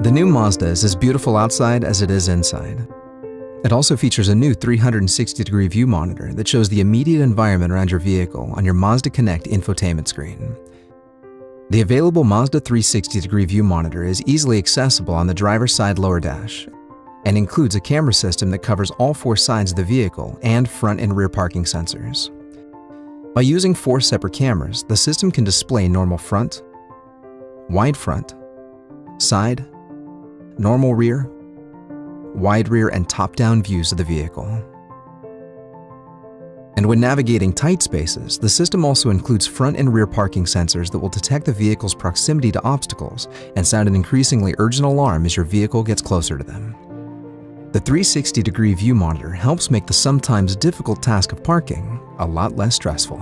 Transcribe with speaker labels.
Speaker 1: The new Mazda is as beautiful outside as it is inside. It also features a new 360-degree view monitor that shows the immediate environment around your vehicle on your Mazda Connect infotainment screen. The available Mazda 360-degree view monitor is easily accessible on the driver's side lower dash and includes a camera system that covers all 4 sides of the vehicle and front and rear parking sensors. By using 4 separate cameras, the system can display normal front, wide front, side, normal rear, wide rear, and top-down views of the vehicle. And when navigating tight spaces, the system also includes front and rear parking sensors that will detect the vehicle's proximity to obstacles and sound an increasingly urgent alarm as your vehicle gets closer to them. The 360-degree view monitor helps make the sometimes difficult task of parking a lot less stressful.